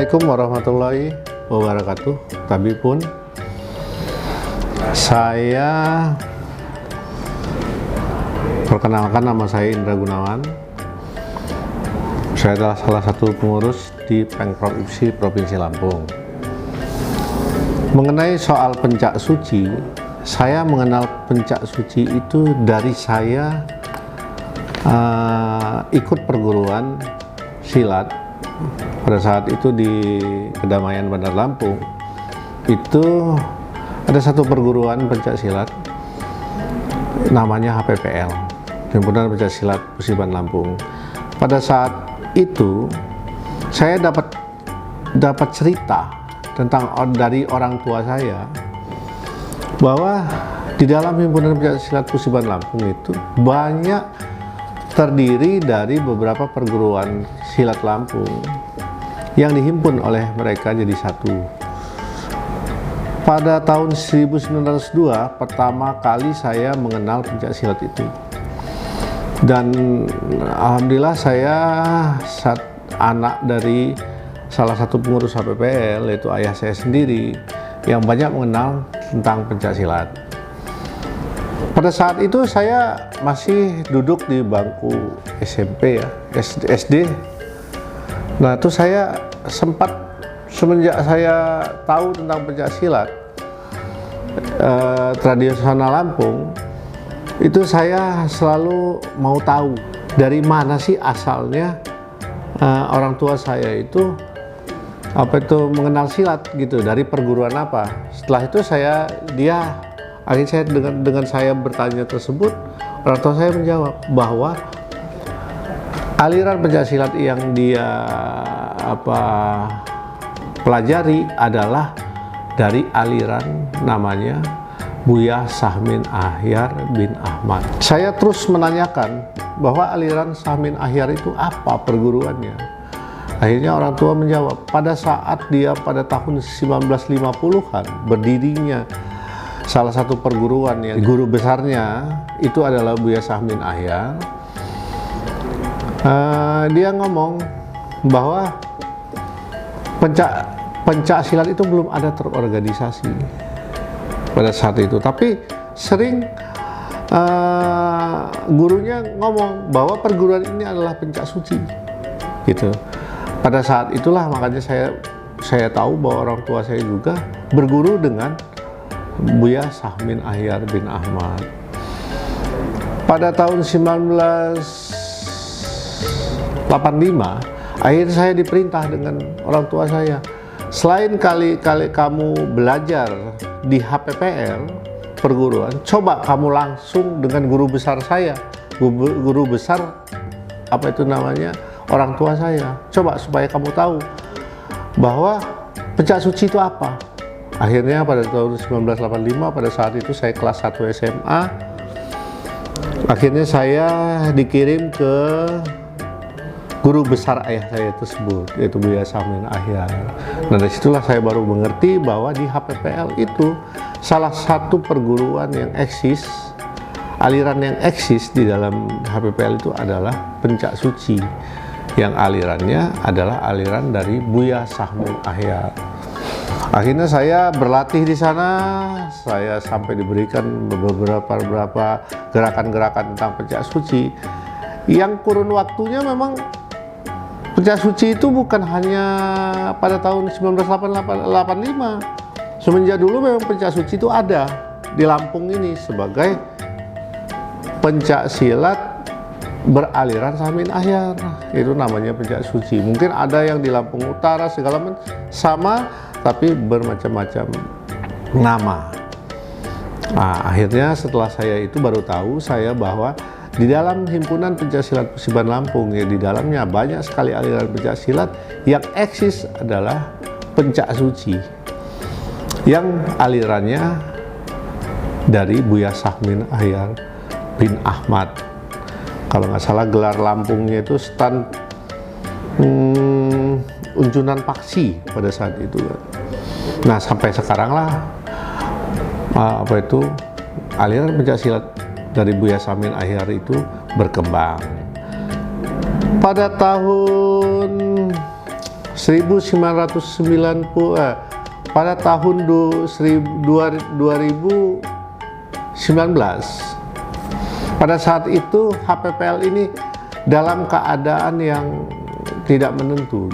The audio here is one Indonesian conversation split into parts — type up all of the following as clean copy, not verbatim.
Assalamualaikum warahmatullahi wabarakatuh. Tapi pun saya perkenalkan, nama saya Indra Gunawan. Saya adalah salah satu pengurus di Pemprov IPSI Provinsi Lampung. Mengenai soal pencak suci, saya mengenal pencak suci itu dari saya ikut perguruan silat pada saat itu di Kedamaian Bandar Lampung. Itu ada satu perguruan pencak silat namanya HPPL, Himpunan Pencak Silat Musiban Lampung. Pada saat itu saya dapat cerita tentang dari orang tua saya bahwa di dalam Himpunan Pencak Silat Musiban Lampung itu banyak terdiri dari beberapa perguruan silat Lampung yang dihimpun oleh mereka jadi satu. Pada tahun 1902 pertama kali saya mengenal pencak silat itu, dan alhamdulillah saya anak dari salah satu pengurus HPPL, yaitu ayah saya sendiri, yang banyak mengenal tentang pencak silat. Pada saat itu saya masih duduk di bangku SMP ya, SD. Nah itu saya sempat, semenjak saya tahu tentang pencak silat tradisional Lampung, itu saya selalu mau tahu dari mana sih asalnya orang tua saya itu mengenal silat gitu, dari perguruan apa. Setelah itu akhirnya saya dengan saya bertanya tersebut, orang tua saya menjawab bahwa aliran pencak silat yang dia pelajari adalah dari aliran namanya Buya Sahmin Ahyar bin Ahmad. Saya terus menanyakan bahwa aliran Sahmin Ahyar itu apa perguruannya. Akhirnya orang tua menjawab, pada saat dia pada tahun 1950-an berdirinya salah satu perguruan yang guru besarnya itu adalah Buya Sahmin Ahyar. Dia ngomong bahwa pencak silat itu belum ada terorganisasi pada saat itu, tapi sering gurunya ngomong bahwa perguruan ini adalah pencak suci gitu. Pada saat itulah makanya saya tahu bahwa orang tua saya juga berguru dengan Buya Sahmin Ahyar bin Ahmad. Pada tahun 1985 akhirnya saya diperintah dengan orang tua saya, selain kali kamu belajar di HPPL perguruan, coba kamu langsung dengan guru besar saya, guru besar orang tua saya, coba supaya kamu tahu bahwa pencak suci itu apa. Akhirnya pada tahun 1985, pada saat itu saya kelas 1 SMA, akhirnya saya dikirim ke guru besar ayah saya tersebut, yaitu Buya Sahmin Ahyar. Nah dari situlah saya baru mengerti bahwa di HPPL itu salah satu perguruan yang eksis, aliran yang eksis di dalam HPPL itu adalah pencak suci, yang alirannya adalah aliran dari Buya Sahmin Ahyar. Akhirnya saya berlatih di sana, saya sampai diberikan beberapa gerakan-gerakan tentang pencak suci. Yang kurun waktunya memang pencak suci itu bukan hanya pada tahun 1985. Semenjak dulu memang pencak suci itu ada di Lampung ini sebagai pencak silat beraliran Sahmin Ahyar. Itu namanya pencak suci. Mungkin ada yang di Lampung Utara segala macam sama, tapi bermacam-macam nama. Nah, akhirnya setelah saya itu baru tahu saya bahwa di dalam Himpunan Pencak Silat Musiban Lampung, ya di dalamnya banyak sekali aliran pencak silat, yang eksis adalah pencak suci, yang alirannya dari Buya Sahmin Ahyar bin Ahmad. Kalau nggak salah gelar Lampungnya itu stand Unjunan Paksi pada saat itu. Nah sampai sekarang lah aliran pencak silat dari Buya Sahmin Ahyar itu berkembang. Pada tahun pada tahun 2019. Pada saat itu HPPL ini dalam keadaan yang tidak menentu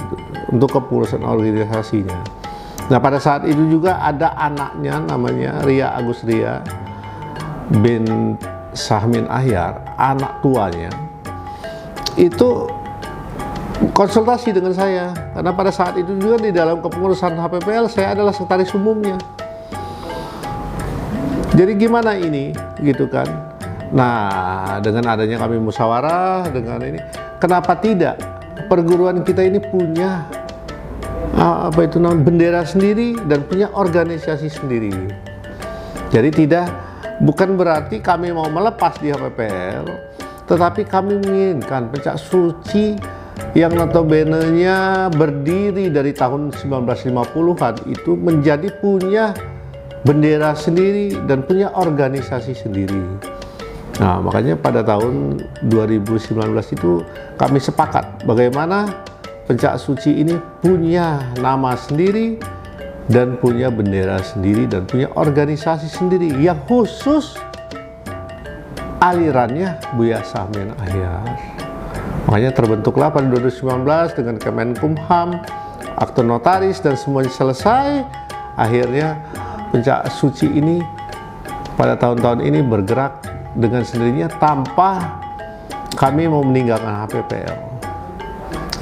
untuk kepengurusan organisasinya. Nah, pada saat itu juga ada anaknya namanya Ria Agus Ria bin Sahmin Ahyar, anak tuanya itu konsultasi dengan saya, karena pada saat itu juga di dalam kepengurusan HPPL saya adalah sekretaris umumnya. Jadi gimana ini, gitu kan? Nah, dengan adanya kami musyawarah dengan ini, kenapa tidak perguruan kita ini punya bendera sendiri dan punya organisasi sendiri. Jadi bukan berarti kami mau melepas di HPPL, tetapi kami menginginkan Pencak Suci yang notabene-nya berdiri dari tahun 1950-an itu menjadi punya bendera sendiri dan punya organisasi sendiri. Nah, makanya pada tahun 2019 itu kami sepakat bagaimana Pencak Suci ini punya nama sendiri dan punya bendera sendiri dan punya organisasi sendiri yang khusus alirannya Buya Sahmin Ahyar. Makanya terbentuklah pada 2019 dengan Kemenkumham, akte notaris dan semuanya selesai. Akhirnya Pencak Suci ini pada tahun-tahun ini bergerak dengan sendirinya tanpa kami mau meninggalkan HPPL.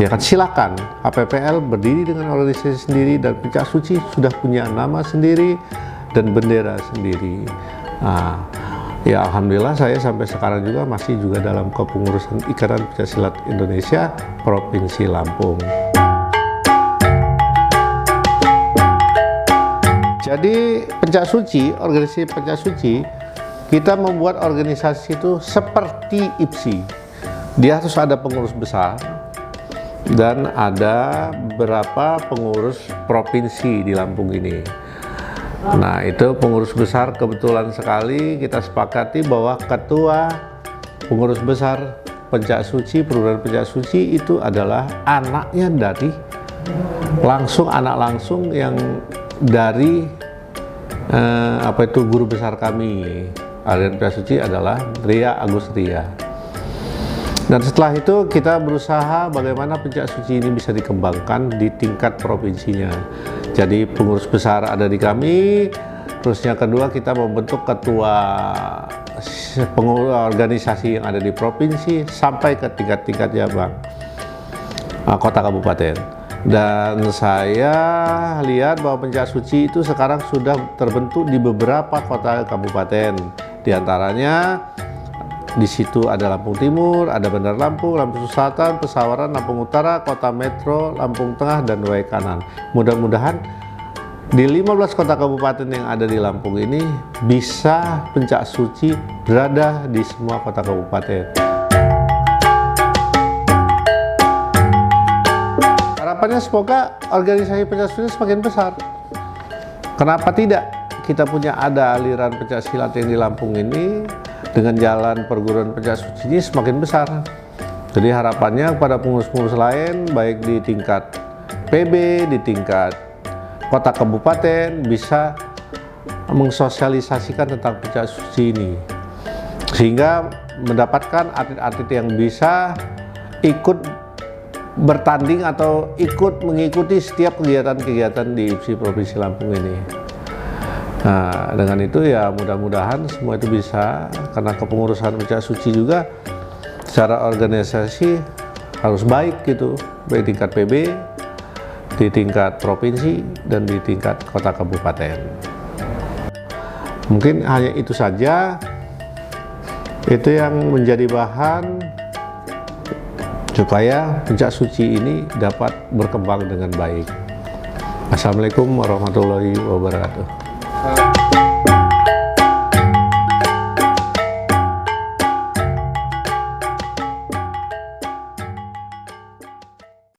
Ya kan, silakan, HPPL berdiri dengan organisasi sendiri dan Pencak Suci sudah punya nama sendiri dan bendera sendiri. Nah, ya alhamdulillah saya sampai sekarang juga masih dalam kepengurusan Ikatan Pencaksilat Indonesia Provinsi Lampung. Jadi Pencak Suci, organisasi Pencak Suci, kita membuat organisasi itu seperti IPSI. Dia harus ada pengurus besar dan ada beberapa pengurus provinsi di Lampung ini. Nah, itu pengurus besar kebetulan sekali kita sepakati bahwa ketua pengurus besar Pencak Suci, perguruan Pencak Suci itu adalah anaknya dari anak langsung yang dari guru besar kami aliran Pencak Suci adalah Ria Agus Ria. Dan setelah itu kita berusaha bagaimana Pencak Suci ini bisa dikembangkan di tingkat provinsinya. Jadi pengurus besar ada di kami, terus yang kedua kita membentuk ketua pengurus organisasi yang ada di provinsi sampai ke tingkat-tingkat cabang, kota kabupaten. Dan saya lihat bahwa Pencak Suci itu sekarang sudah terbentuk di beberapa kota kabupaten. Di antaranya di situ ada Lampung Timur, ada Bandar Lampung, Lampung Selatan, Pesawaran, Lampung Utara, Kota Metro, Lampung Tengah, dan Waik Kanan. Mudah-mudahan di 15 kota kabupaten yang ada di Lampung ini bisa Pencak Suci berada di semua kota kabupaten. Harapannya semoga organisasi Pencak Suci semakin besar. Kenapa tidak kita punya ada aliran pencaksilat yang di Lampung ini dengan jalan perguruan Pencak Suci ini semakin besar. Jadi harapannya kepada pengurus-pengurus lain baik di tingkat PB, di tingkat kota kabupaten bisa mensosialisasikan tentang Pencak Suci ini sehingga mendapatkan atlet-atlet yang bisa ikut bertanding atau ikut mengikuti setiap kegiatan-kegiatan di IPSI Provinsi Lampung ini. Nah, dengan itu ya mudah-mudahan semua itu bisa, karena kepengurusan Pencak Suci juga secara organisasi harus baik gitu, baik tingkat PB, di tingkat provinsi, dan di tingkat kota kabupaten. Mungkin hanya itu saja, itu yang menjadi bahan supaya Pencak Suci ini dapat berkembang dengan baik. Assalamualaikum warahmatullahi wabarakatuh.